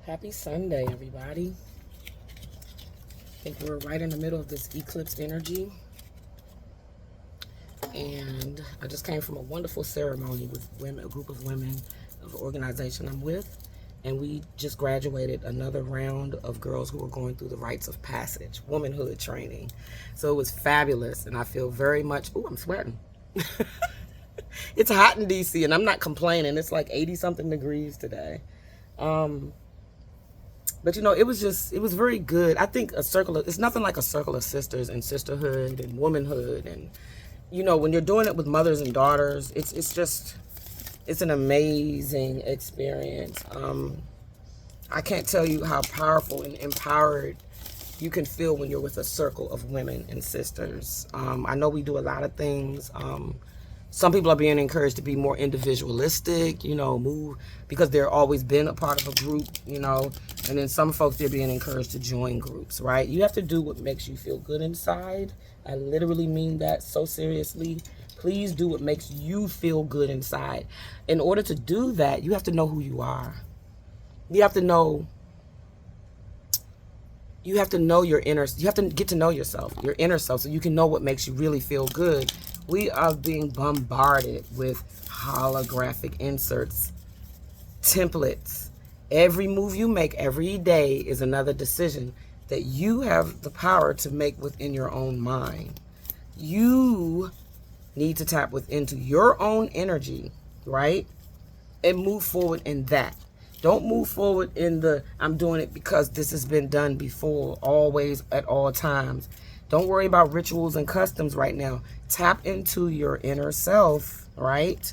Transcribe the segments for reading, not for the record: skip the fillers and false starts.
Happy Sunday, everybody. I think we're right in the middle of this eclipse energy. And I just came from a wonderful ceremony with women, a group of women of the organization I'm with. And we just graduated another round of girls who were going through the rites of passage, womanhood training. So it was fabulous. And I feel very much, I'm sweating. It's hot in DC and I'm not complaining. It's like 80 something degrees today. But it was very good. I think it's nothing like a circle of sisters and sisterhood and womanhood. And, when you're doing it with mothers and daughters, it's an amazing experience. I can't tell you how powerful and empowered you can feel when you're with a circle of women and sisters. I know we do a lot of things. Some people are being encouraged to be more individualistic, move, because they're always been a part of a group, and then some folks, they're being encouraged to join groups, right? You have to do what makes you feel good inside. I literally mean that so seriously. Please do what makes you feel good inside. In order to do that, you have to know who you are. You have to know your inner, you have to get to know yourself, your inner self, so you can know what makes you really feel good. We are being bombarded with holographic inserts, templates. Every move you make every day is another decision that you have the power to make within your own mind. You need to tap into your own energy, right? And move forward in that. Don't move forward in I'm doing it because this has been done before, always, at all times. Don't worry about rituals and customs right now. Tap into your inner self, right?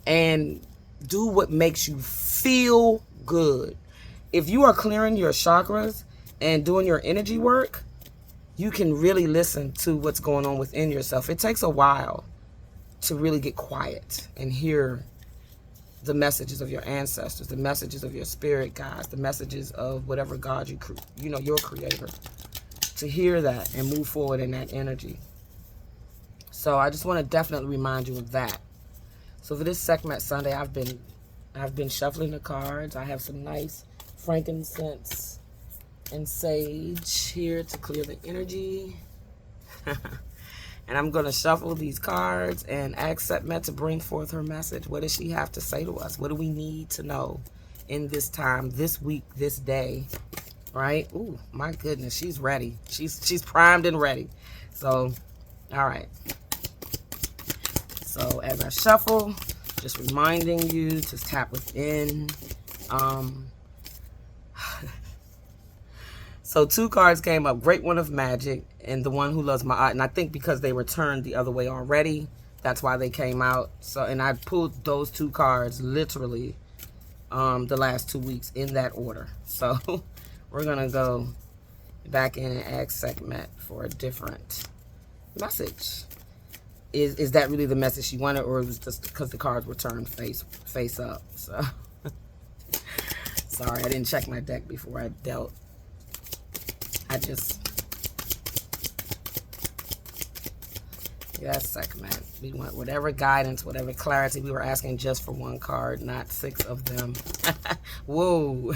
And do what makes you feel good. If you are clearing your chakras and doing your energy work, you can really listen to what's going on within yourself. It takes a while to really get quiet and hear the messages of your ancestors, the messages of your spirit guides, the messages of whatever God your creator. To hear that and move forward in that energy. So I just want to definitely remind you of that. So for this SEKHMET Sunday, I've been shuffling the cards. I have some nice frankincense and sage here to clear the energy. And I'm going to shuffle these cards and ask SEKHMET to bring forth her message. What does she have to say to us? What do we need to know in this time, this week, this day? Right? Ooh, my goodness, she's ready. She's primed and ready. So, all right. So as I shuffle, just reminding you to tap within. So 2 cards came up. Great One of Magic and the One Who Loves My Art. And I think because they were turned the other way already, that's why they came out. So, and I pulled those 2 cards literally the last 2 weeks in that order. So we're going to go back in and ask SEKHMET for a different message. Is that really the message she wanted, or was it just because the cards were turned face up? So sorry, I didn't check my deck before I dealt. Yes, SEKHMET. We want whatever guidance, whatever clarity. We were asking just for 1 card, not 6 of them. Whoa.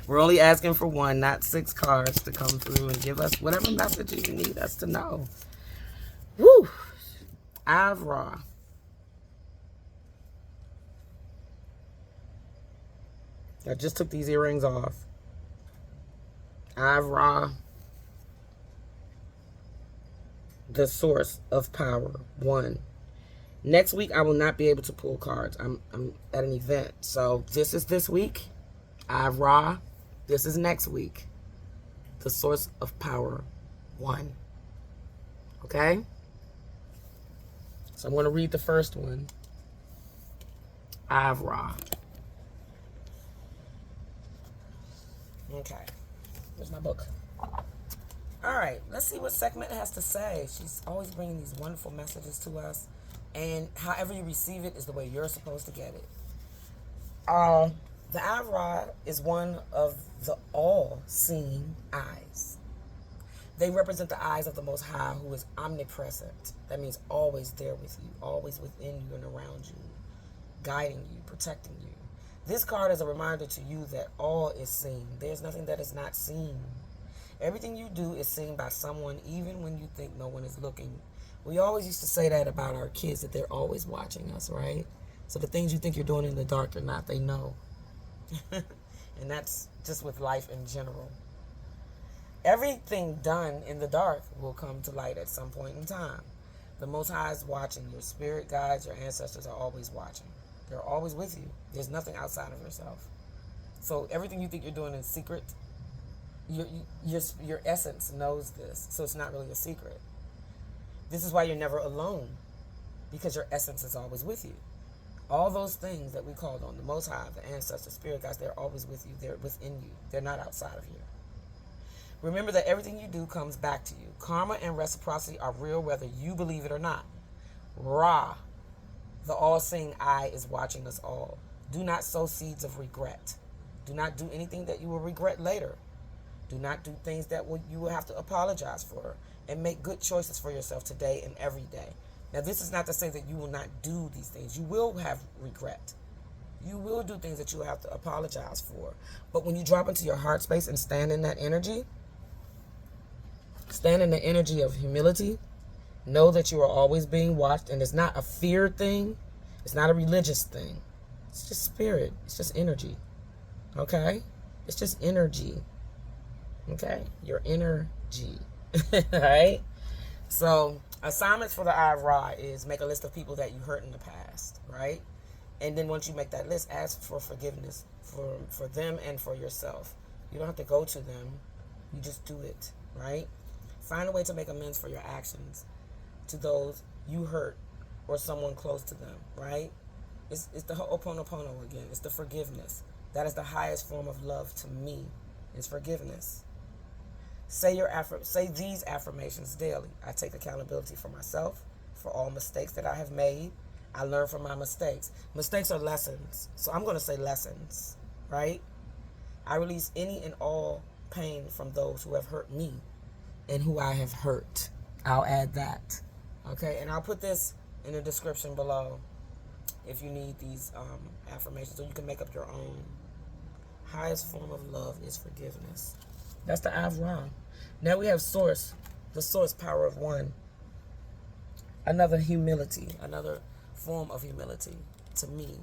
We're only asking for 1, not 6 cards to come through and give us whatever message you need us to know. Woo. Ra. I just took these earrings off. Ra. The source of power. 1. Next week, I will not be able to pull cards. I'm at an event. So this is this week. Ra. This is next week. The source of power. 1. Okay? So I'm going to read the first one. Ra. Okay. Here's my book. All right, let's see what SEKHMET has to say. She's always bringing these wonderful messages to us, and however you receive it is the way you're supposed to get it. The Ra is one of the all-seeing eyes. They represent the eyes of the Most High, who is omnipresent. That means always there with you, always within you and around you, guiding you, protecting you. This card is a reminder to you that all is seen. There's nothing that is not seen. Everything you do is seen by someone, even when you think no one is looking. We always used to say that about our kids, that they're always watching us, right? So the things you think you're doing in the dark or not, they know. And that's just with life in general. Everything done in the dark will come to light at some point in time. The Most High is watching. Your spirit guides, your ancestors are always watching. They're always with you. There's nothing outside of yourself. So everything you think you're doing in secret, your essence knows this. So it's not really a secret. This is why you're never alone, because your essence is always with you. All those things that we called on, the Most High, the ancestors, spirit guides, they're always with you. They're within you. They're not outside of you. Remember that everything you do comes back to you. Karma and reciprocity are real whether you believe it or not. Ra, the all-seeing eye, is watching us all. Do not sow seeds of regret. Do not do anything that you will regret later. Do not do things that you will have to apologize for. And make good choices for yourself today and every day. Now, this is not to say that you will not do these things. You will have regret. You will do things that you will have to apologize for. But when you drop into your heart space and stand in that energy, stand in the energy of humility, know that you are always being watched, and it's not a fear thing. It's not a religious thing. It's just spirit. It's just energy. Okay? It's just energy. Okay? Your energy. Alright? So, assignments for the Eye of Ra is make a list of people that you hurt in the past, right? And then once you make that list, ask for forgiveness for them and for yourself. You don't have to go to them. You just do it, right? Find a way to make amends for your actions to those you hurt or someone close to them, right? It's the Ho'oponopono again. It's the forgiveness. That is the highest form of love to me, is forgiveness. Say these affirmations daily. I take accountability for myself, for all mistakes that I have made. I learn from my mistakes. Mistakes are lessons. So I'm going to say lessons, right? I release any and all pain from those who have hurt me and who I have hurt. I'll add that. Okay, and I'll put this in the description below if you need these affirmations, so you can make up your own. Highest form of love is forgiveness. That's the Eye of Ra. Now we have Source, the Source, power of one. Another humility, another form of humility to me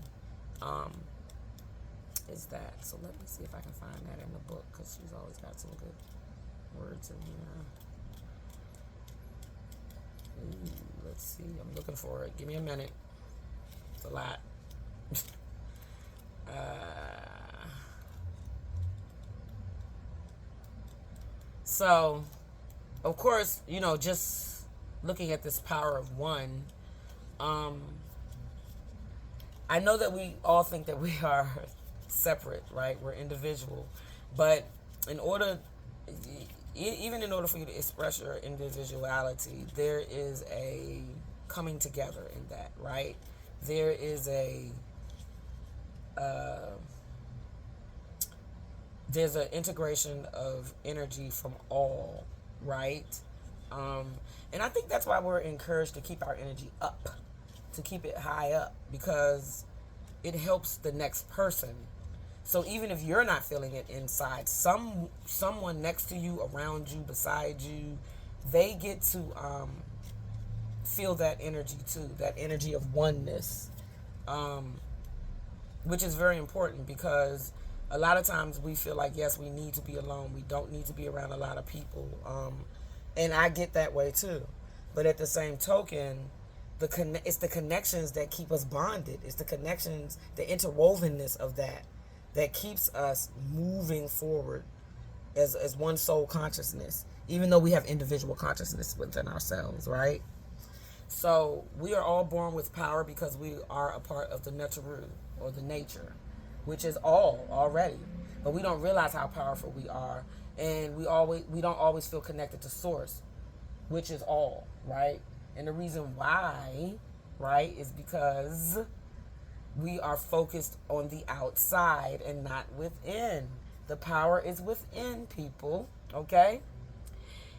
is that. So let me see if I can find that in the book, because she's always got some good words in here. Ooh, let's see. I'm looking for it. Give me a minute. It's a lot. So, of course, just looking at this power of one, I know that we all think that we are separate, right? We're individual. But even in order for you to express your individuality, there is a coming together in that, right? There is there's an integration of energy from all, right? And I think that's why we're encouraged to keep our energy up, to keep it high up, because it helps the next person. So even if you're not feeling it inside, someone next to you, around you, beside you, they get to feel that energy too, that energy of oneness, which is very important, because a lot of times we feel like, yes, we need to be alone. We don't need to be around a lot of people. And I get that way too. But at the same token, it's the connections that keep us bonded. It's the connections, the interwovenness of that keeps us moving forward as one soul consciousness, even though we have individual consciousness within ourselves, right? So we are all born with power because we are a part of the Neteru, or the nature, which is all already. But we don't realize how powerful we are, and we don't always feel connected to Source, which is all, right? And the reason why, right, is because we are focused on the outside and not within. The power is within, people, okay?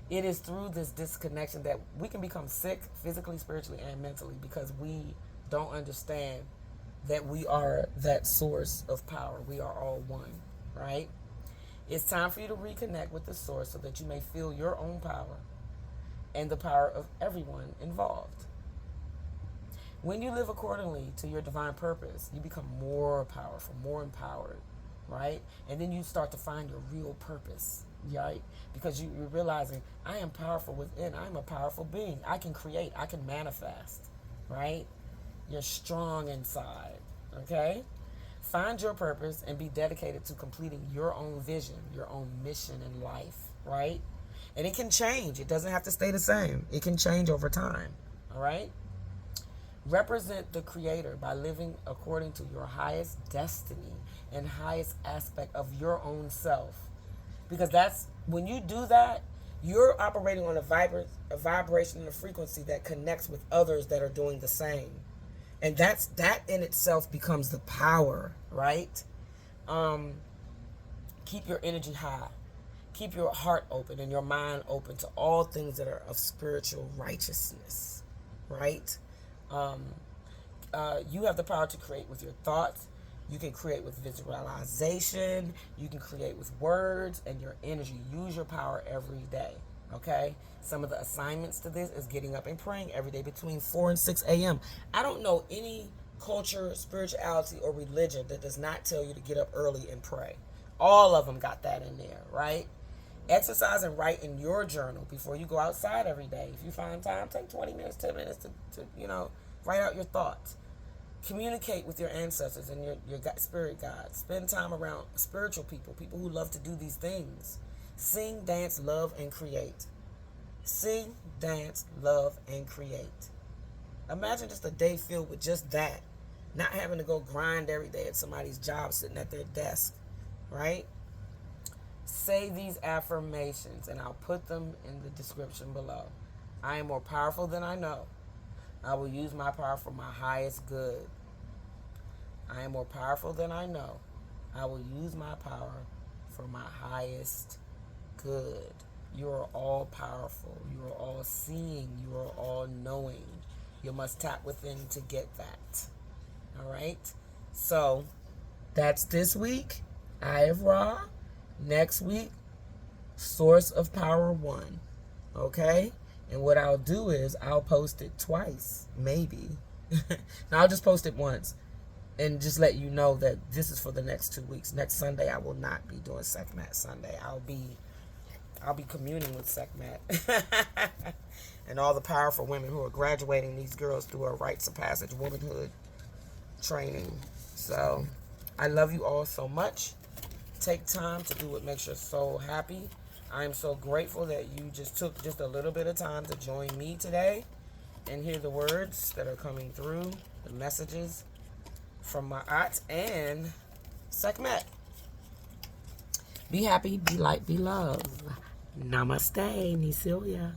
It is through this disconnection that we can become sick physically, spiritually, and mentally, because we don't understand that we are that source of power. We are all one, right? It's time for you to reconnect with the source so that you may feel your own power and the power of everyone involved. When you live accordingly to your divine purpose, you become more powerful, more empowered, right? And then you start to find your real purpose, right? Because you're realizing, I am powerful within. I'm a powerful being. I can create. I can manifest, right? You're strong inside, okay? Find your purpose and be dedicated to completing your own vision, your own mission in life, right? And it can change. It doesn't have to stay the same. It can change over time, all right? Represent the Creator by living according to your highest destiny and highest aspect of your own self. Because that's, when you do that, you're operating on a vibration and a frequency that connects with others that are doing the same. And that in itself becomes the power, right? Keep your energy high. Keep your heart open and your mind open to all things that are of spiritual righteousness, right? You have the power to create with your thoughts. You can create with visualization. You can create with words and your energy. Use your power every day, okay? Some of the assignments to this is getting up and praying every day between 4 and 6 a.m. I don't know any culture, spirituality, or religion that does not tell you to get up early and pray. All of them got that in there, right? Exercise and write in your journal before you go outside every day. If you find time, take 20 minutes, 10 minutes to write out your thoughts. Communicate with your ancestors and your spirit guides. Spend time around spiritual people who love to do these things. Sing, dance, love, and create. Sing, dance, love, and create. Imagine just a day filled with just that. Not having to go grind every day at somebody's job, sitting at their desk, right? Say these affirmations, and I'll put them in the description below. I am more powerful than I know. I will use my power for my highest good. I am more powerful than I know. I will use my power for my highest good. You are all powerful. You are all seeing. You are all knowing. You must tap within to get that. All right? So, that's this week. Eye of Ra. Next week, Source of Power 1. Okay? And what I'll do is I'll post it twice, maybe. Now, I'll just post it once and just let you know that this is for the next 2 weeks. Next Sunday, I will not be doing SEKHMET Sunday. I'll be communing with SEKHMET and all the powerful women who are graduating these girls through a rites of passage womanhood training. So, I love you all so much. Take time to do what makes your soul happy. I am so grateful that you just took just a little bit of time to join me today and hear the words that are coming through, the messages from my aunt and SEKHMET. Be happy, be light, be love. Namaste, Necilia.